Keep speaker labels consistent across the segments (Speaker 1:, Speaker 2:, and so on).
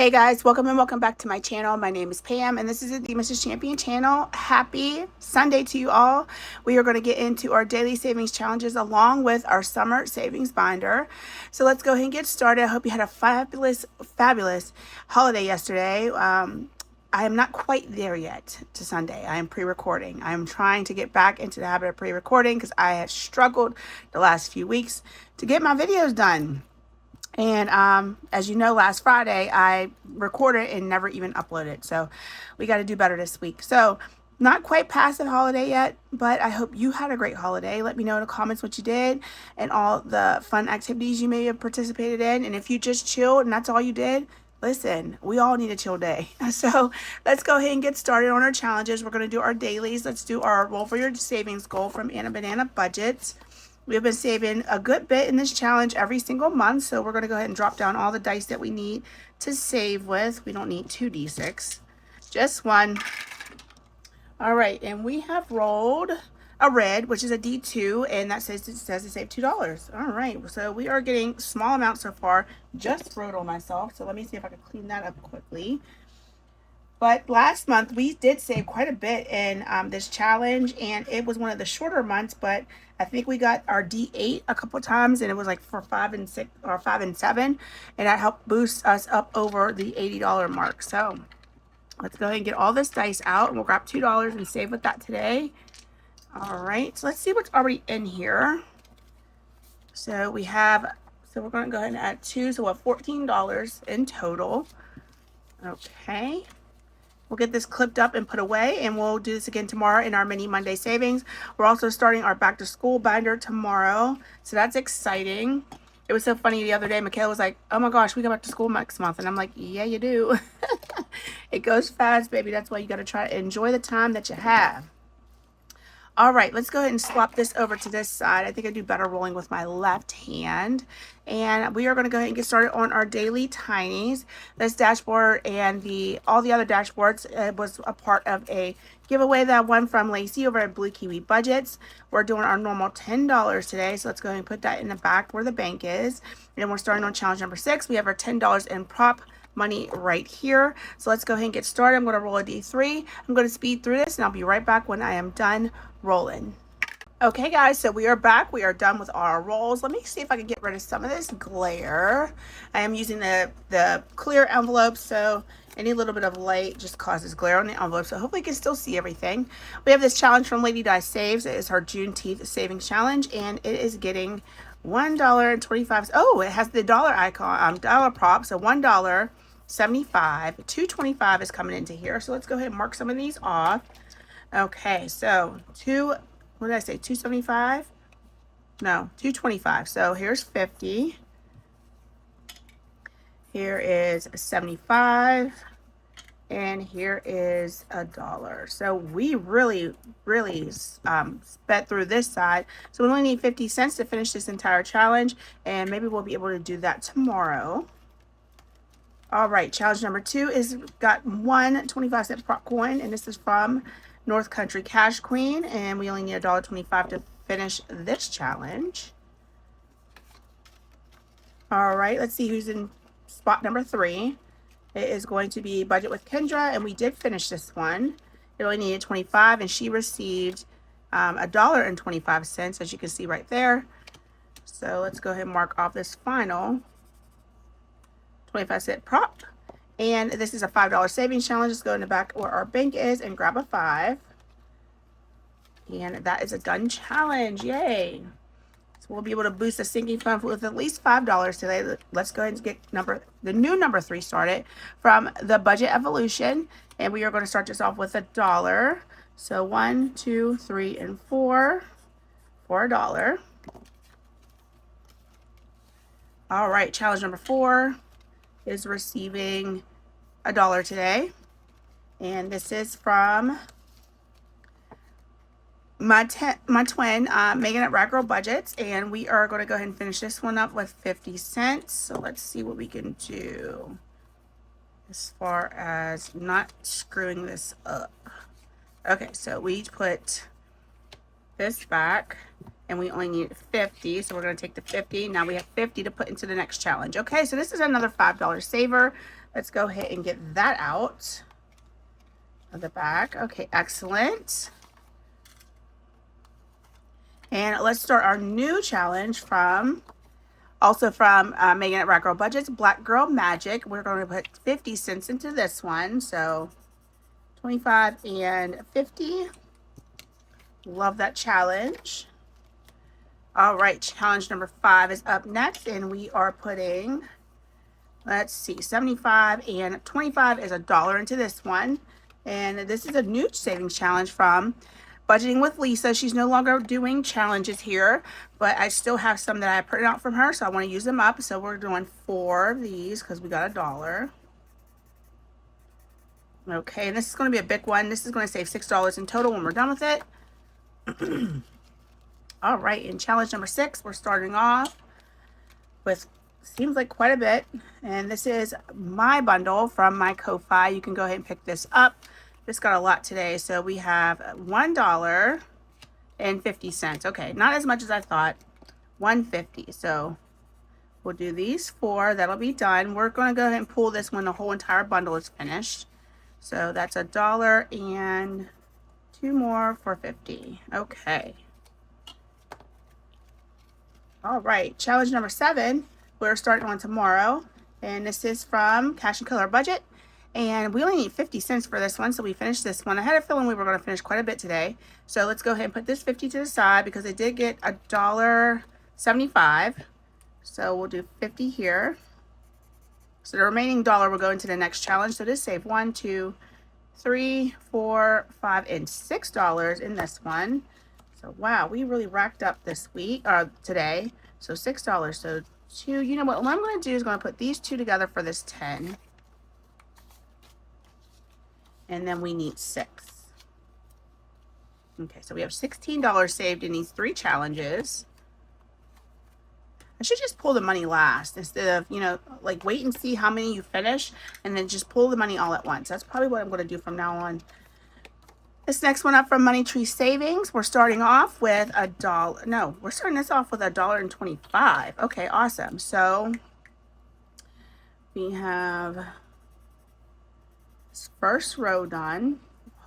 Speaker 1: Hey guys, welcome and welcome back to my channel. My name is Pam and this is the Mrs. Champion channel. Happy Sunday to you all. We are going to get into our daily savings challenges along with our summer savings binder. So let's go ahead and get started. I hope you had a fabulous holiday yesterday. I am not quite there yet to Sunday. I am pre-recording. I am trying to get back into the habit of pre-recording because I have struggled the last few weeks to get my videos done. And as you know, last Friday, I recorded and never even uploaded. So we got to do better this week. So not quite past the holiday yet, but I hope you had a great holiday. Let me know in the comments what you did and all the fun activities you may have participated in. And if you just chilled and that's all you did, listen, we all need a chill day. So let's go ahead and get started on our challenges. We're going to do our dailies. Let's do our roll for your savings goal from Anna Banana Budgets. We've been saving a good bit in this challenge every single month, so we're going to go ahead and drop down all the dice that we need to save with. We don't need 2d6, just one. All right, and we have rolled a red, which is a D2, and that says to save $2. All right, so we are getting small amounts so far. Just wrote on myself, so let me see if I can clean that up quickly. But last month we did save quite a bit in this challenge, and it was one of the shorter months, but I think we got our D8 a couple times, and it was like for 5 and 6 or 5 and 7, and that helped boost us up over the $80 mark. So let's go ahead and get all this dice out, and we'll grab $2 and save with that today. All right, so let's see what's already in here. So we're going to go ahead and add 2, so we'll have $14 in total. Okay. We'll get this clipped up and put away, and we'll do this again tomorrow in our mini Monday savings. We're also starting our back to school binder tomorrow, so that's exciting. It was so funny the other day. Michaela was like, "Oh my gosh, we go back to school next month," and I'm like, "Yeah, you do." It goes fast, baby. That's why you got to try to enjoy the time that you have. All right, let's go ahead and swap this over to this side. I think I do better rolling with my left hand. And we are going to go ahead and get started on our daily tinies. This dashboard and all the other dashboards was a part of a giveaway that I won from Lacey over at Blue Kiwi Budgets. We're doing our normal $10 today, so let's go ahead and put that in the back where the bank is. And we're starting on challenge number 6. We have our $10 in prop money right here. So let's go ahead and get started. I'm going to roll a D3. I'm going to speed through this, and I'll be right back when I am done rolling. Okay guys, so we are back. We are done with our rolls. Let me see if I can get rid of some of this glare. I am using the clear envelope, so any little bit of light just causes glare on the envelope, so hopefully you can still see everything. We have this challenge from Lady Di Saves. It is her Juneteenth savings challenge, and it is getting $1.25. Oh, it has the dollar icon, dollar prop, so $1.75. $2.25 is coming into here, so let's go ahead and mark some of these off. Okay, so what did I say, 275? No, 225. So here's 50. Here is 75. And here is $1. So we really sped through this side. So we only need 50 cents to finish this entire challenge. And maybe we'll be able to do that tomorrow. All right, challenge number 2 is got one 25-cent prop coin. And this is from North Country Cash Queen, and we only need $1.25 to finish this challenge. All right, let's see who's in spot number 3. It is going to be Budget with Kendra, and we did finish this one. It only needed 25, and she received $1.25, as you can see right there. So let's go ahead and mark off this final 25-cent prop. And this is a $5 savings challenge. Let's go in the back where our bank is and grab a 5. And that is a done challenge. Yay. So we'll be able to boost the sinking fund with at least $5 today. Let's go ahead and get the new number 3 started from the Budget Evolution. And we are going to start this off with $1. So 1, 2, 3, and 4 for $1. All right, challenge number 4 is receiving $1 today, and this is from my twin Megan at Rag Girl Budgets, and we are going to go ahead and finish this one up with 50 cents. So let's see what we can do as far as not screwing this up. Okay, so we put this back, and we only need 50, so we're going to take the 50. Now we have 50 to put into the next challenge. Okay, so this is another $5 saver. Let's go ahead and get that out of the back. Okay, excellent. And let's start our new challenge from Megan at Rat Girl Budgets, Black Girl Magic. We're going to put 50 cents into this one. So 25 and 50. Love that challenge. All right, challenge number 5 is up next, and we are putting, let's see, 75 and 25 is $1 into this one. And this is a new savings challenge from Budgeting with Lisa. She's no longer doing challenges here, but I still have some that I printed out from her, so I want to use them up. So we're doing 4 of these because we got $1. Okay, and this is going to be a big one. This is going to save $6 in total when we're done with it. All right, in challenge number 6, we're starting off with, seems like quite a bit. And this is my bundle from my Ko-Fi. You can go ahead and pick this up. This got a lot today. So we have $1.50. Okay, not as much as I thought. $1.50. So we'll do these 4. That'll be done. We're going to go ahead and pull this when the whole entire bundle is finished. So that's $1 and 2 more for 50. Okay. All right, challenge number 7, we're starting on tomorrow, and this is from Cash and Color Budget, and we only need 50 cents for this one, so we finished this one. I had a feeling we were going to finish quite a bit today, so let's go ahead and put this 50 to the side because I did get $1.75, so we'll do 50 here. So the remaining $1 will go into the next challenge, so this saved 1, 2, 3, 4, 5, and $6 in this one. So wow, we really racked up this week, today. So $6. So 2, you know what I'm going to do is going to put these 2 together for this 10. And then we need 6. Okay, so we have $16 saved in these 3 challenges. I should just pull the money last instead of, you know, like wait and see how many you finish and then just pull the money all at once. That's probably what I'm going to do from now on. This next one up from Money Tree Savings, we're starting off with $1. No, we're starting this off with $1.25. Okay, awesome. So we have this first row done,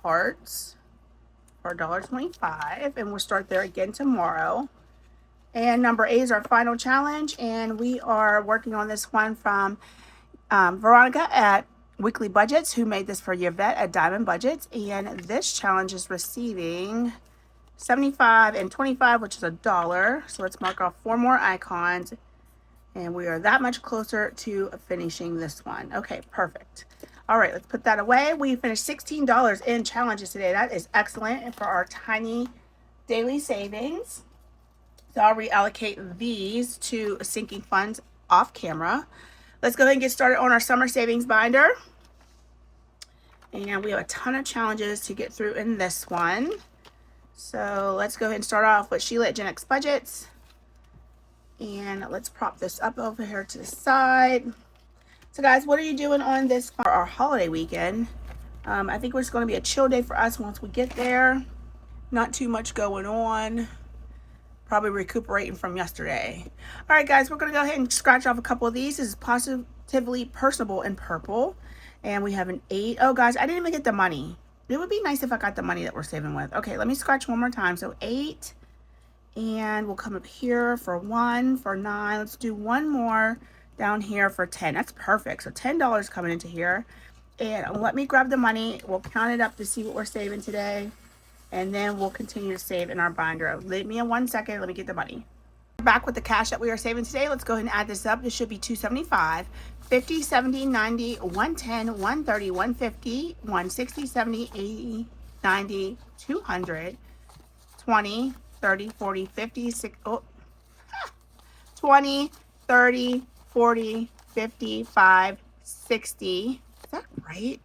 Speaker 1: hearts, for $1.25, and we'll start there again tomorrow. And number 8 is our final challenge, and we are working on this one from Veronica at Weekly Budgets, who made this for Yvette at Diamond Budgets, and this challenge is receiving 75 and 25, which is $1. So let's mark off 4 more icons, and we are that much closer to finishing this one. Okay, perfect. All right, let's put that away. We finished $16 in challenges today. That is excellent, and for our tiny daily savings. So I'll reallocate these to sinking funds off camera. Let's go ahead and get started on our summer savings binder. And we have a ton of challenges to get through in this one. So let's go ahead and start off with Sheila at Gen X Budgets. And let's prop this up over here to the side. So guys, what are you doing on this for our holiday weekend? I think it's going to be a chill day for us once we get there. Not too much going on. Probably recuperating from yesterday. All right, guys, we're going to go ahead and scratch off a couple of these. This is Positively Personable in purple. And we have an 8. Oh, guys, I didn't even get the money. It would be nice if I got the money that we're saving with. Okay, let me scratch one more time. So 8. And we'll come up here for 1, for 9. Let's do one more down here for 10. That's perfect. So $10 coming into here. And let me grab the money. We'll count it up to see what we're saving today. And then we'll continue to save in our binder. Leave me in 1 second. Let me get the money. Back with the cash that we are saving today. Let's go ahead and add this up. This should be $275, $50, $70, $90, $110, $130, $150, $160, $70, $80, $90, $200, $20, $30, $40, $50, $60, $20, $30, $40, $55, $60. Is that right?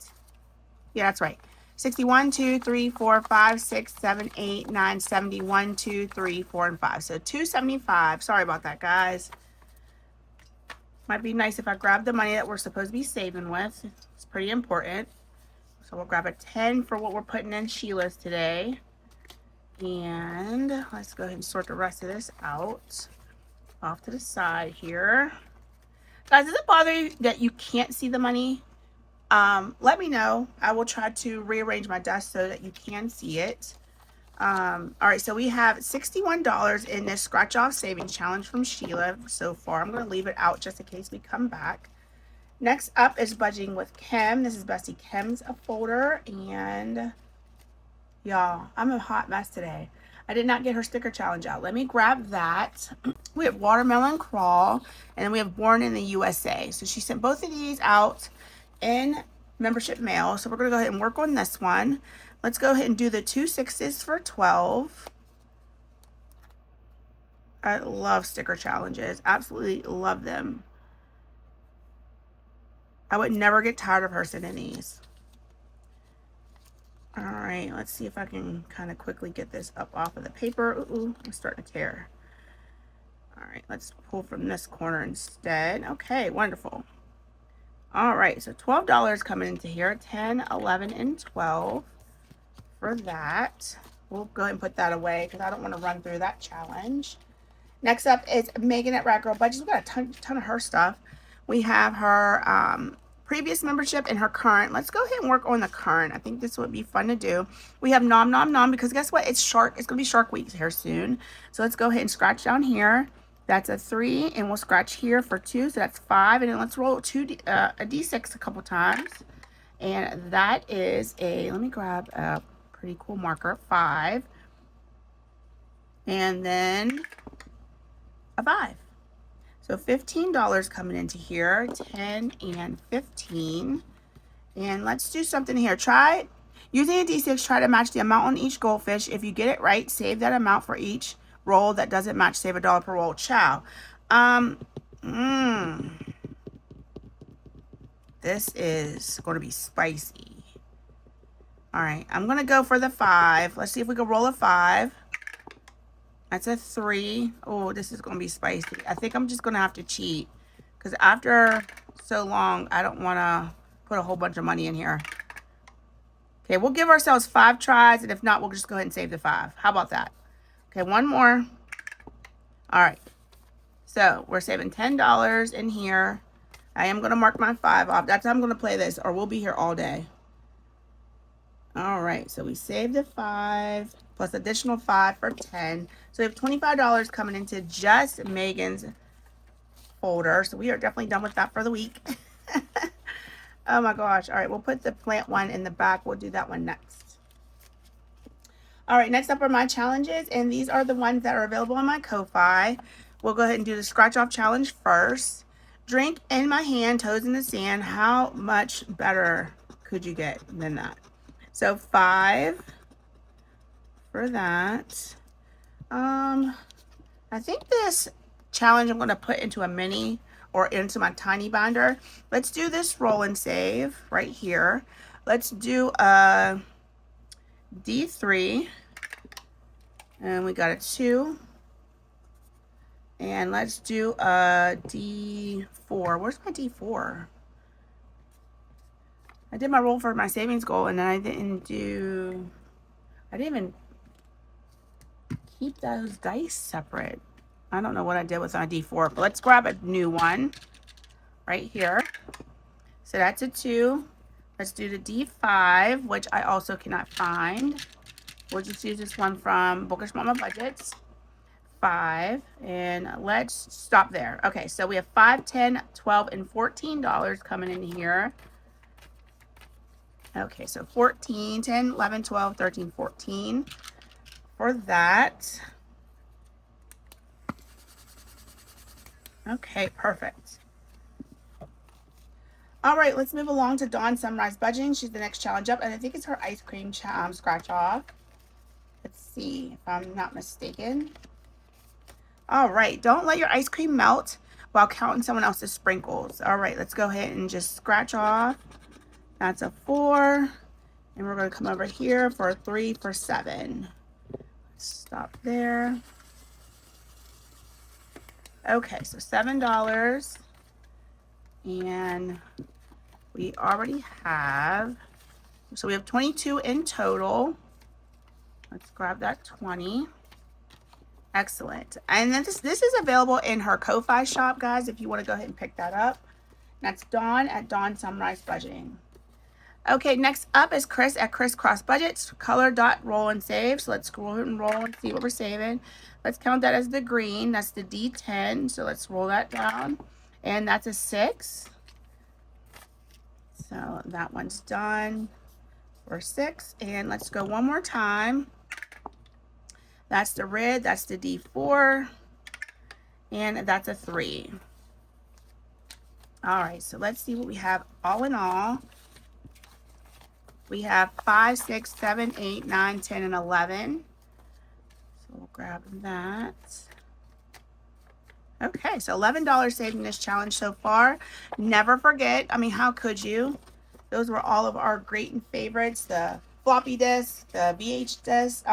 Speaker 1: Yeah, that's right. 61, 2, 3, 4, 5, 6, 7, 8, 9, 70, 1, 2, 3, 4, and 5. So 275. Sorry about that, guys. Might be nice if I grab the money that we're supposed to be saving with. It's pretty important. So we'll grab a 10 for what we're putting in Sheila's today. And let's go ahead and sort the rest of this out. Off to the side here. Guys, does it bother you that you can't see the money? Let me know. I will try to rearrange my desk so that you can see it. All right, so we have $61 in this scratch off savings challenge from Sheila so far. I'm going to leave it out just in case we come back. Next up is budgeting with Kim. This is Bestie Kim's folder, and y'all, I'm a hot mess today. I did not get her sticker challenge out. Let me grab that. We have Watermelon Crawl, and then we have Born in the USA. So she sent both of these out in membership mail. So we're going to go ahead and work on this one. Let's go ahead and do the 2 6s for 12. I love sticker challenges. Absolutely love them. I would never get tired of her sending these. All right, let's see if I can kind of quickly get this up off of the paper. Ooh, I'm starting to tear. All right, let's pull from this corner instead. Okay, wonderful. All right, so $12 coming into here. 10, 11, and 12 for that. We'll go ahead and put that away because I don't want to run through that challenge. Next up is Megan at Rat Girl Budgets. We've got a ton of her stuff. We have her previous membership and her current. Let's go ahead and work on the current. I think this would be fun to do. We have Nom Nom Nom because guess what? It's Shark. It's going to be Shark Week here soon. So let's go ahead and scratch down here. That's a 3, and we'll scratch here for 2, so that's 5. And then let's roll a D6 a couple times. And that is let me grab a pretty cool marker, 5. And then a 5. So $15 coming into here, 10 and 15. And let's do something here. Try using a D6, try to match the amount on each goldfish. If you get it right, save that amount for each roll that doesn't match. Save $1 per roll. Ciao. This is going to be spicy. All right, I'm going to go for the 5. Let's see if we can roll a 5. That's a 3. Oh, this is going to be spicy. I think I'm just going to have to cheat because after so long, I don't want to put a whole bunch of money in here. Okay, we'll give ourselves 5 tries, and if not, we'll just go ahead and save the 5. How about that? Okay, one more. All right. So we're saving $10 in here. I am going to mark my 5 off. That's how I'm going to play this, or we'll be here all day. All right, so we saved the 5 plus additional 5 for 10. So we have $25 coming into just Megan's folder. So we are definitely done with that for the week. Oh my gosh. All right, we'll put the plant one in the back. We'll do that one next. All right, next up are my challenges, and these are the ones that are available on my Ko-Fi. We'll go ahead and do the scratch off challenge first. Drink in my hand, toes in the sand. How much better could you get than that? So 5 for that. I think this challenge I'm going to put into a mini or into my tiny binder. Let's do this roll and save right here. Let's do a D3. And we got a 2. And let's do a D4. Where's my D4? I did my roll for my savings goal, and then I didn't even keep those dice separate. I don't know what I did with my D4, but let's grab a new one right here. So that's a 2. Let's do the D5, which I also cannot find. We'll just use this one from Bookish Mama Budgets. 5, and let's stop there. Okay, so we have 5, 10, 12, and $14 coming in here. Okay, so 14, 10, 11, 12, 13, 14 for that. Okay, perfect. All right, let's move along to Dawn Sunrise Budgeting. She's the next challenge up, and I think it's her ice cream scratch off. Let's see if I'm not mistaken. All right, don't let your ice cream melt while counting someone else's sprinkles. All right, let's go ahead and just scratch off. That's a 4, and we're going to come over here for a 3 for 7. Stop there. Okay, so $7, and we already have, so we have 22 in total. Let's grab that 20. Excellent. And then this is available in her Ko-Fi shop, guys, if you want to go ahead and pick that up. That's Dawn at Dawn Sunrise Budgeting. Okay, next up is Chris at Crisscross Budgets, color dot roll and save. So let's scroll and roll and see what we're saving. Let's count that as the green. That's the D10. So let's roll that down. And that's a 6. So that one's done for 6. And let's go one more time. That's the red. That's the D4. And that's a 3. All right, so let's see what we have all in all. We have 5, 6, 7, 8, 9, 10, and 11. So we'll grab that. Okay, so $11 saved in this challenge so far. Never forget, I mean, how could you? Those were all of our great and favorites. The floppy disk, the VHS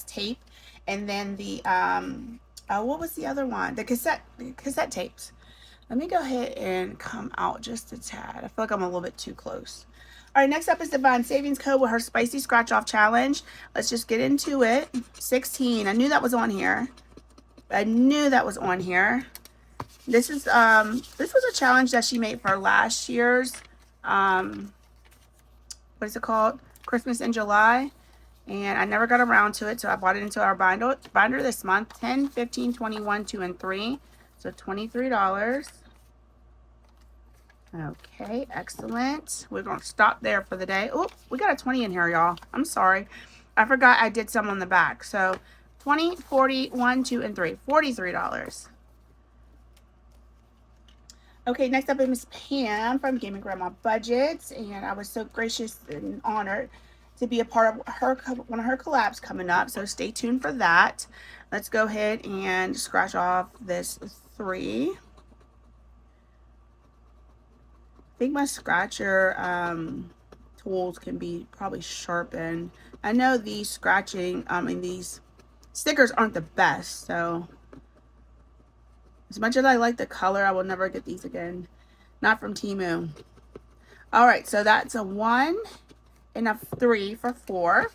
Speaker 1: tape, and then the, what was the other one? The cassette tapes. Let me go ahead and come out just a tad. I feel like I'm a little bit too close. All right, next up is Divine Savings Code with her Spicy Scratch Off Challenge. Let's just get into it. 16. I knew that was on here. This was a challenge that she made for last year's, what is it called? Christmas in July. And I never got around to it, so I bought it into our binder this month. 10, 15, 21, 2, and 3. So $23. Okay, excellent. We're going to stop there for the day. Oh, we got a 20 in here, y'all. I'm sorry. I forgot I did some on the back. So 20, 40, 1, 2, and 3. $43. Okay, next up is Miss Pam from Gaming Grandma Budgets. And I was so gracious and honored to be a part of one of her collabs coming up. So stay tuned for that. Let's go ahead and scratch off this 3. I think my scratcher tools can be probably sharpened. I know these scratching, and these stickers aren't the best. So as much as I like the color, I will never get these again. Not from Temu. All right, so that's a 1 and a 3 for 4.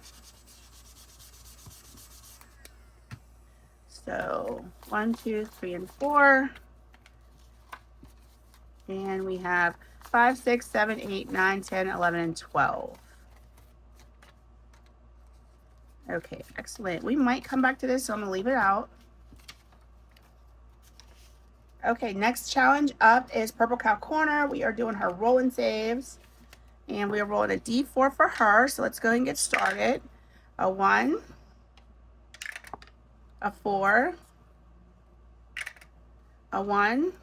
Speaker 1: So 1, 2, 3, and 4. And we have 5, 6, 7, 8, 9, 10, 11, and 12. Okay, excellent. We might come back to this, so I'm gonna leave it out. Okay, next challenge up is Purple Cow Corner. We are doing her roll and saves. And we are rolling a D4 for her. So let's go ahead and get started. A 1, a 4, a 1,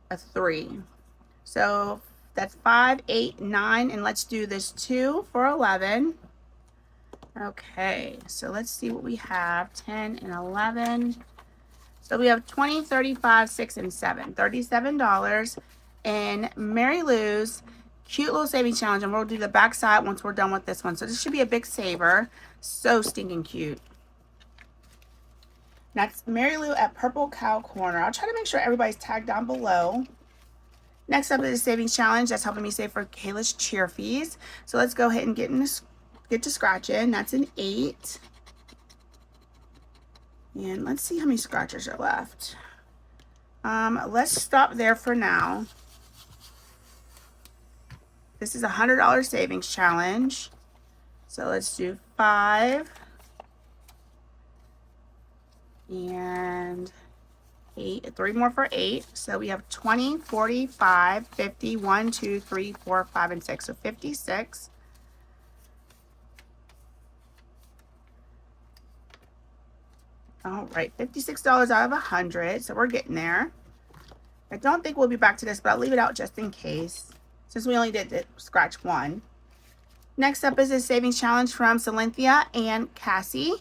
Speaker 1: a 3. So that's 5, 8, 9, and let's do this 2 for 11. Okay, so let's see what we have. 10 and 11. So we have 20, 35, 6, and 7. $37. And Mary Lou's cute little savings challenge, and we'll do the back side once we're done with this one. So this should be a big saver. So stinking cute. That's Mary Lou at Purple Cow Corner. I'll try to make sure everybody's tagged down below. Next up is the savings challenge that's helping me save for Kayla's cheer fees. So let's go ahead and get to scratching. That's an 8. And let's see how many scratchers are left. Let's stop there for now. This is a $100 savings challenge. So let's do 5 and 8, 3 more for 8. So we have 20, 45, 50, 1, 2, 3, 4, 5, and 6. So 56. All right, $56 out of 100. So we're getting there. I don't think we'll be back to this, but I'll leave it out just in case, since we only did scratch 1. Next up is a savings challenge from Cynthia and Cassie.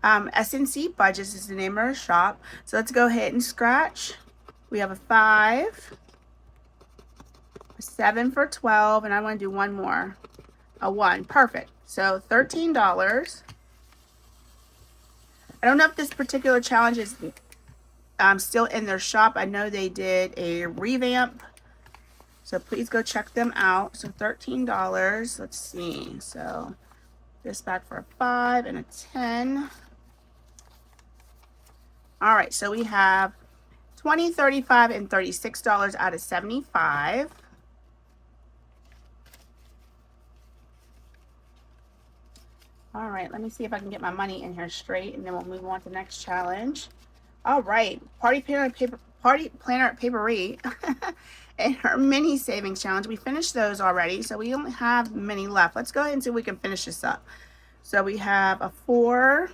Speaker 1: SNC Budgets is the name of her shop. So let's go ahead and scratch. We have a 5, a 7 for 12, and I want to do one more. A 1. Perfect. So $13. I don't know if this particular challenge is still in their shop. I know they did a revamp, so please go check them out. So $13. Let's see. So this back for a 5 and a 10. All right, so we have $20, $35, and $36 out of 75. All right, let me see if I can get my money in here straight, and then we'll move on to the next challenge. All right, Party Planner Papery and her mini savings challenge. We finished those already, so we only have many left. Let's go ahead and see if we can finish this up. So we have a 4,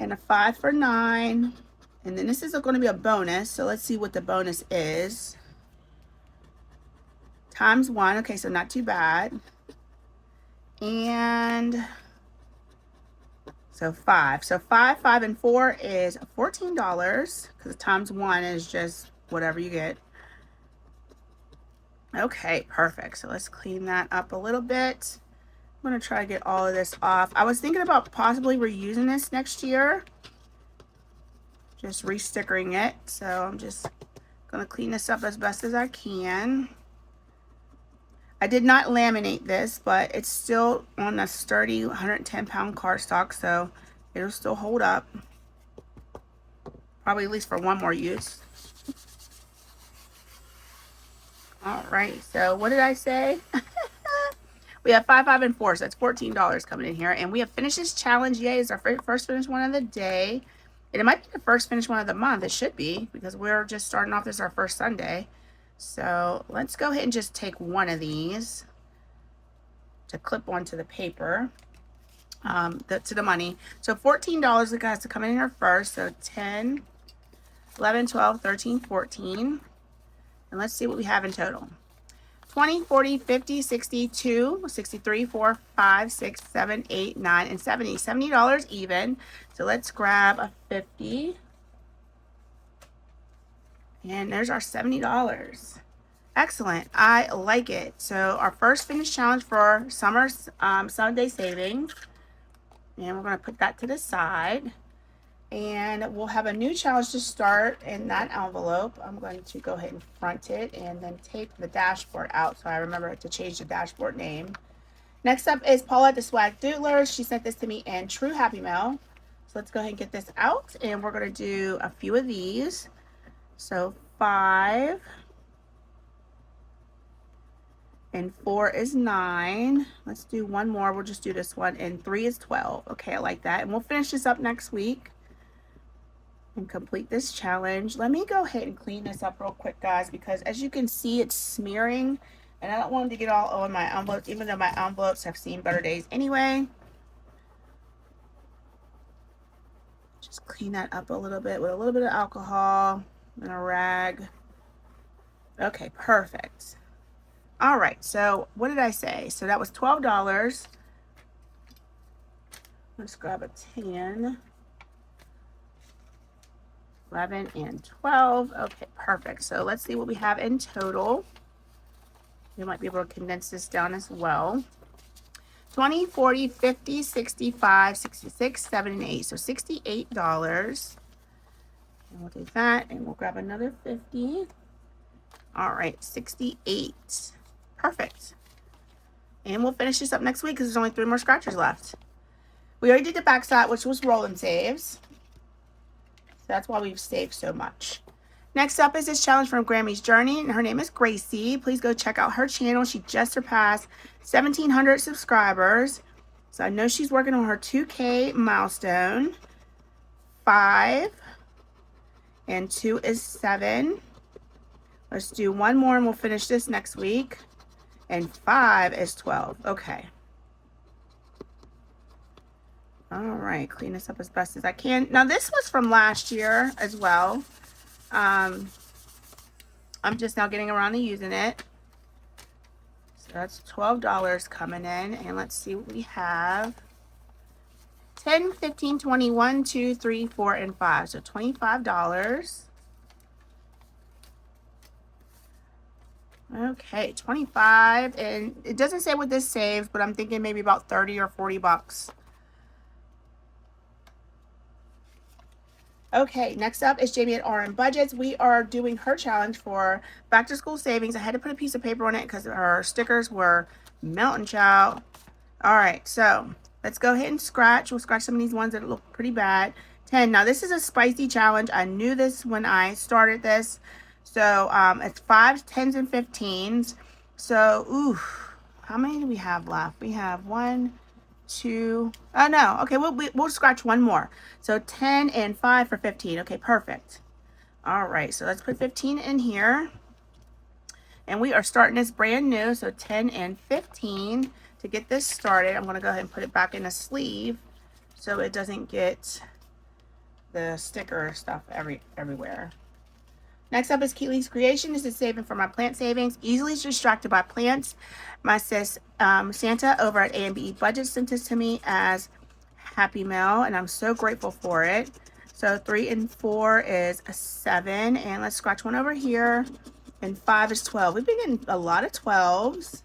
Speaker 1: and a 5 for 9. And then this is going to be a bonus, so let's see what the bonus is. Times 1, okay, so not too bad. And so 5. So 5, 5, and 4 is $14, because times 1 is just whatever you get. Okay, perfect. So let's clean that up a little bit. I'm going to try to get all of this off. I was thinking about possibly reusing this next year. Just re-stickering it. So I'm just going to clean this up as best as I can. I did not laminate this, but it's still on a sturdy 110-pound cardstock, so it'll still hold up. Probably at least for one more use. All right, so what did I say? We have 5, 5, and 4, so that's $14 coming in here. And we have finished this challenge. Yay, it's our first finished one of the day. And it might be the first finished one of the month. It should be, because we're just starting off. This is our first Sunday. So let's go ahead and just take one of these to clip onto the paper, to the money. So $14 has to come in here first. So 10, 11, 12, 13, 14. And let's see what we have in total. 20, 40, 50, 62, 63, 4, 5, 6, 7, 8, 9, and 70. $70 even. So let's grab a 50. And there's our $70. Excellent. I like it. So our first finish challenge for summer Sunday savings. And we're going to put that to the side. And we'll have a new challenge to start in that envelope. I'm going to go ahead and front it and then tape the dashboard out so I remember to change the dashboard name. Next up is Paula the Swag Doodler. She sent this to me in True Happy Mail. So let's go ahead and get this out. And we're going to do a few of these. So 5 and 4 is 9. Let's do one more. We'll just do this one. And 3 is 12. Okay, I like that. And we'll finish this up next week and complete this challenge. Let me go ahead and clean this up real quick, guys, because as you can see, it's smearing, and I don't want it to get all over my envelopes, even though my envelopes have seen better days anyway. Just clean that up a little bit with a little bit of alcohol and a rag. Okay, perfect. All right, so what did I say? So that was $12. Let's grab a 10. 11 and 12. Okay, perfect. So let's see what we have in total. We might be able to condense this down as well. 20, 40, 50, 65, 66, 7, and 8. So $68. And we'll do that, and we'll grab another 50. All right, 68. Perfect. And we'll finish this up next week because there's only 3 more scratchers left. We already did the back side, which was roll and saves. So that's why we've saved so much. Next up is this challenge from Grammy's Journey, and her name is Gracie. Please go check out her channel. She just surpassed 1,700 subscribers. So I know she's working on her 2K milestone. 5 and 2 is 7. Let's do one more and we'll finish this next week. And 5 is 12. Okay. All right, clean this up as best as I can. Now, this was from last year as well. I'm just now getting around to using it. So that's $12 coming in. And let's see what we have. 10, 15, 20, 1, 2, 3, 4, and 5. So $25. Okay, 25. And it doesn't say what this saves, but I'm thinking maybe about 30 or 40 bucks. Okay, next up is Jamie at RM Budgets. We are doing her challenge for back to school savings. I had to put a piece of paper on it because her stickers were melting, child. All right, so let's go ahead and scratch. We'll scratch some of these ones that look pretty bad. 10. Now, this is a spicy challenge. I knew this when I started this. So it's 5s, 10s, and 15s. So, ooh, how many do we have left? We have one, two, oh no, okay, we'll scratch one more. So 10 and 5 for 15. Okay, perfect. All right, so let's put 15 in here. And we are starting this brand new, so 10 and 15. To get this started, I'm gonna go ahead and put it back in a sleeve so it doesn't get the sticker stuff everywhere. Next up is Keely's Creation. This is saving for my plant savings. Easily distracted by plants. My sis Santa over at A&B Budget sent this to me as Happy Mail, and I'm so grateful for it. So 3 and 4 is a 7, and let's scratch one over here. And 5 is 12. We've been getting a lot of 12s.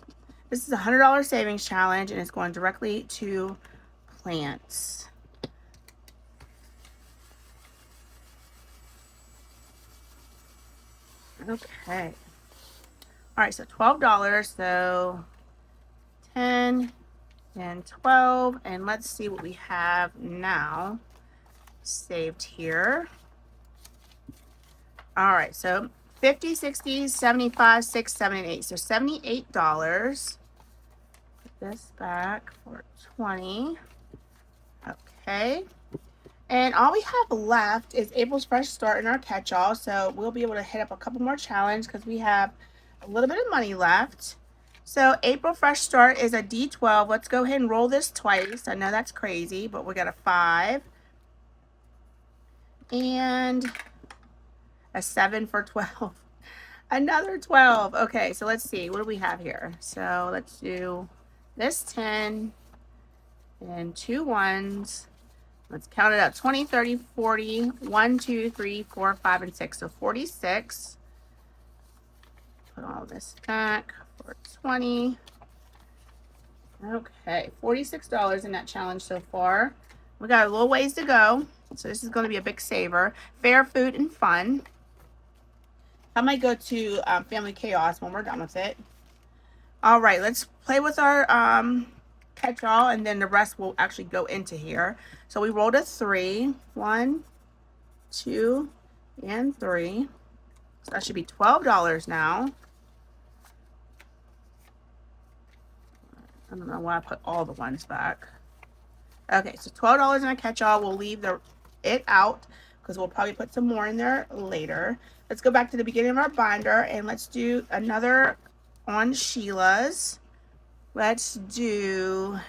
Speaker 1: This is a $100 savings challenge, and it's going directly to plants. Okay. All right, so $12. So 10 and 12. And let's see what we have now saved here. All right, so 50, 60, 75, 6, 7, and 8. So $78. Put this back for 20. Okay. And all we have left is April's Fresh Start in our catch-all. So we'll be able to hit up a couple more challenges because we have a little bit of money left. So April Fresh Start is a D12. Let's go ahead and roll this twice. I know that's crazy, but we got a 5. And a 7 for 12. Another 12. Okay, so let's see. What do we have here? So let's do this 10 and 2 ones. Let's count it up. 20, 30, 40, 1, 2, 3, 4, 5, and 6. So 46. Put all this back for 20. Okay, $46 in that challenge so far. We got a little ways to go. So this is going to be a big saver. Fair, food, and fun. I might go to Family Chaos when we're done with it. All right, let's play with our catch-all, and then the rest will actually go into here. So we rolled a 3. 1, 2, and 3. So that should be $12 now. I don't know why I put all the ones back. Okay, so $12 in a catch-all. We'll leave it out because we'll probably put some more in there later. Let's go back to the beginning of our binder and let's do another on Sheila's. Let's do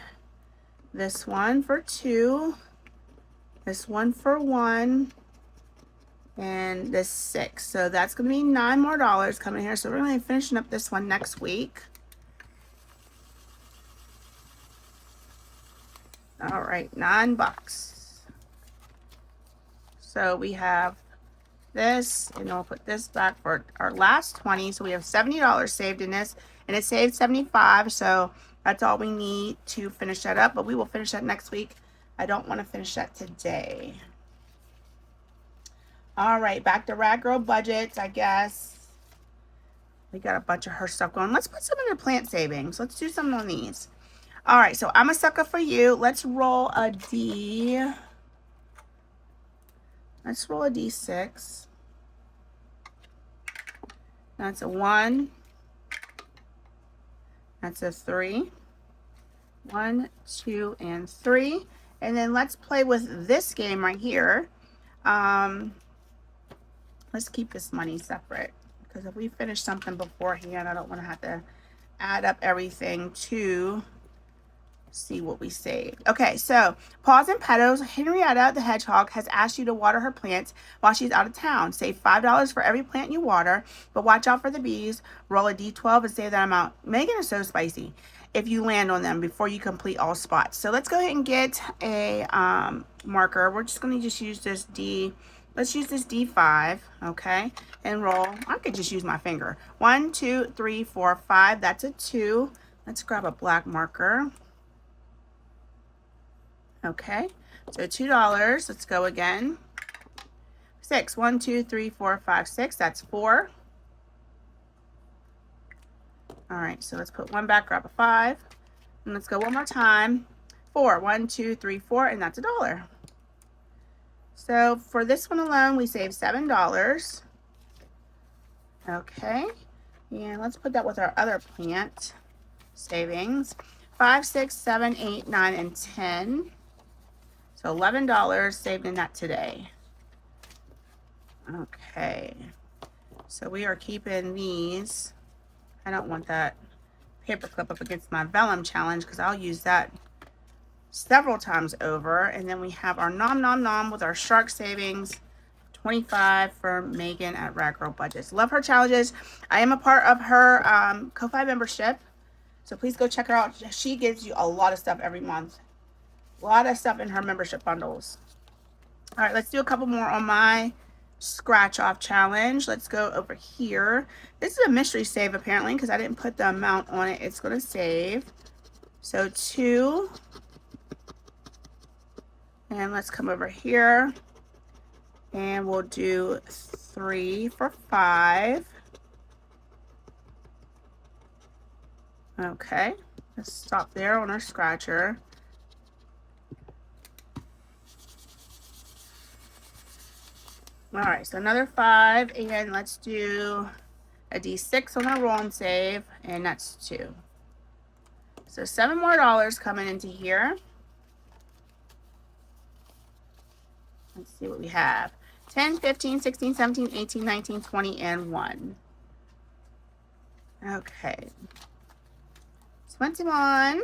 Speaker 1: this one for 2, this one for 1, and this 6. So that's going to be $9 more coming here. So we're going to be finishing up this one next week. All right, $9. So we have this, and we'll put this back for our last 20. So we have $70 saved in this, and it saved 75. So that's all we need to finish that up, but we will finish that next week. I don't want to finish that today. All right, back to Rad Girl Budgets, I guess. We got a bunch of her stuff going. Let's put some in the plant savings. Let's do some on these. All right, so I'm a sucker for you. Let's roll a D. Let's roll a D6. That's a 1. That's a 3. 1, 2, and 3. And then let's play with this game right here. Let's keep this money separate because if we finish something beforehand, I don't want to have to add up everything to see what we saved. Okay, so Paws and Petals, Henrietta the Hedgehog has asked you to water her plants while she's out of town. Save $5 for every plant you water, but watch out for the bees. Roll a D12 and save that amount. Megan is so spicy if you land on them before you complete all spots. So let's go ahead and get a marker. We're just going to use this D. Let's use this D5, okay, and roll. I could just use my finger. 1, 2, 3, 4, 5. That's a 2. Let's grab a black marker. Okay, so $2. Let's go again. 6. 1, 2, 3, 4, 5, 6. That's 4. All right, so let's put one back, grab a 5. And let's go one more time. 4. 1, 2, 3, 4, and that's $1. So for this one alone, we saved $7. Okay, And let's put that with our other plant savings. 5, 6, 7, 8, 9, and 10. So $11 saved in that today. Okay. So we are keeping these. I don't want that paper clip up against my vellum challenge because I'll use that several times over. And then we have our nom nom nom with our shark savings. 25 for Megan at Rag Girl Budgets. Love her challenges. I am a part of her Ko-Fi membership. So please go check her out. She gives you a lot of stuff every month. A lot of stuff in her membership bundles. All right, let's do a couple more on my scratch off challenge. Let's go over here. This is a mystery save apparently because I didn't put the amount on it. It's going to save. So 2. And let's come over here. And we'll do 3 for 5. Okay, let's stop there on our scratcher. All right, so another 5, and let's do a D6 on our roll and save, and that's 2. So $7 more coming into here. Let's see what we have. 10, 15, 16, 17, 18, 19, 20, and 1. Okay. 21.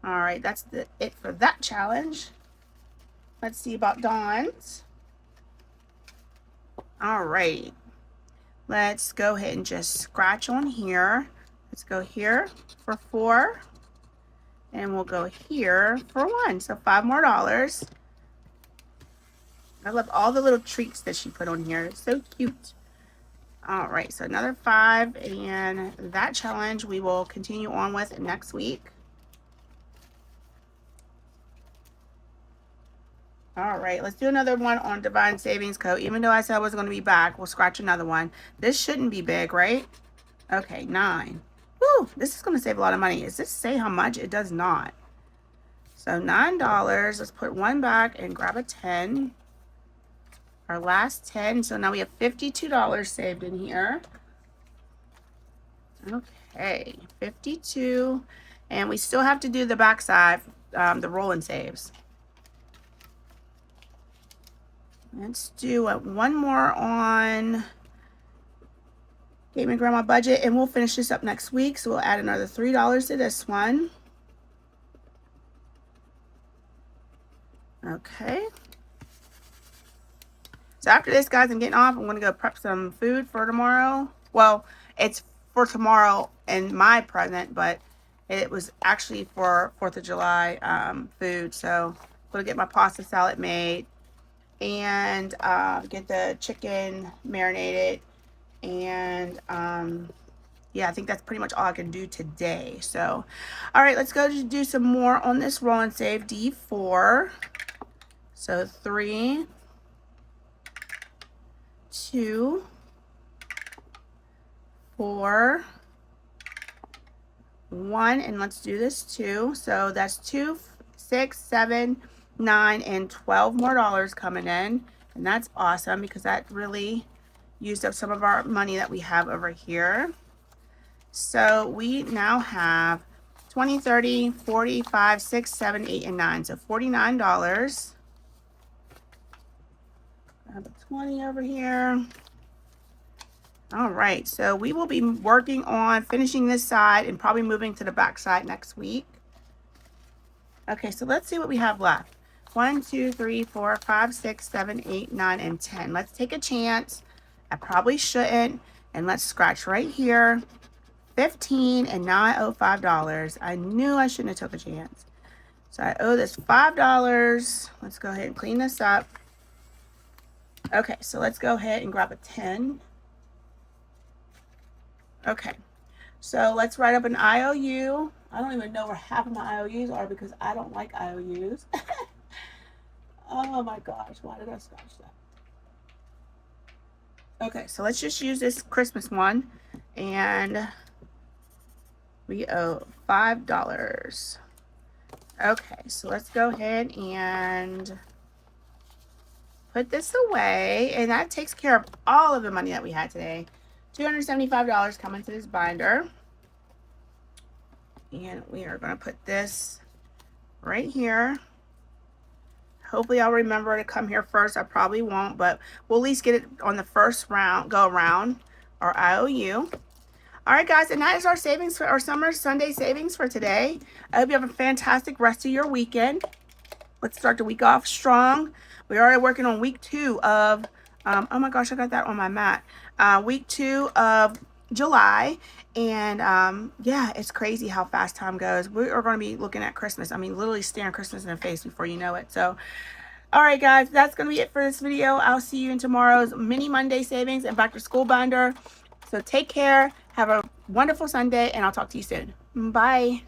Speaker 1: All right, that's it for that challenge. Let's see about Dawn's. All right. Let's go ahead and just scratch on here. Let's go here for 4. And we'll go here for 1. So $5 more. I love all the little treats that she put on here. It's so cute. All right, so another 5, and that challenge we will continue on with next week. All right, let's do another one on Divine Savings Co. Even though I said I was going to be back, we'll scratch another one. This shouldn't be big, right? Okay, 9. Woo, this is going to save a lot of money. Does this say how much? It does not. So $9. Let's put 1 back and grab a 10. Our last 10. So now we have $52 saved in here. Okay, 52. And we still have to do the backside, the roll and saves. Let's do one more on Gaming Grandma Budget, and we'll finish this up next week. So we'll add another $3 to this one. Okay. So after this, guys, I'm getting off. I'm going to go prep some food for tomorrow. Well, it's for tomorrow in my present, but it was actually for 4th of July food. So I'm going to get my pasta salad made and get the chicken marinated. And yeah, I think that's pretty much all I can do today. So, all right, let's go do some more on this roll and save. D4. So 3, 2, 4, 1, and let's do this too. So that's 2, 6, 7, 9, and $12 more coming in, and that's awesome because that really used up some of our money that we have over here. So we now have 20, 30, 45, 6, 7, 8, and 9. So $49. I have a 20 over here. All right, so we will be working on finishing this side and probably moving to the back side next week. Okay, so let's see what we have left. 1, 2, 3, 4, 5, 6, 7, 8, 9, and 10. Let's take a chance. I probably shouldn't. And let's scratch right here. 15, and now I owe $5. I knew I shouldn't have took a chance. So I owe this $5. Let's go ahead and clean this up. Okay, so let's go ahead and grab a 10. Okay, so let's write up an IOU. I don't even know where half of my IOUs are because I don't like IOUs. Oh my gosh, why did I scratch that? Okay, so let's just use this Christmas one, and we owe $5. Okay, so let's go ahead and put this away, and that takes care of all of the money that we had today. $275 coming to this binder. And we are going to put this right here. Hopefully I'll remember to come here first. I probably won't, but we'll at least get it on the first round, go around our IOU. All right, guys, and that is our savings for our summer Sunday savings for today. I hope you have a fantastic rest of your weekend. Let's start the week off strong. We're already working on week 2 of, oh my gosh, I got that on my mat. Week 2 of July. And yeah, it's crazy how fast time goes. We are going to be looking at Christmas. I mean, literally staring Christmas in the face before you know it. So, all right, guys, that's going to be it for this video. I'll see you in tomorrow's mini Monday savings and back to school binder. So take care. Have a wonderful Sunday, and I'll talk to you soon. Bye.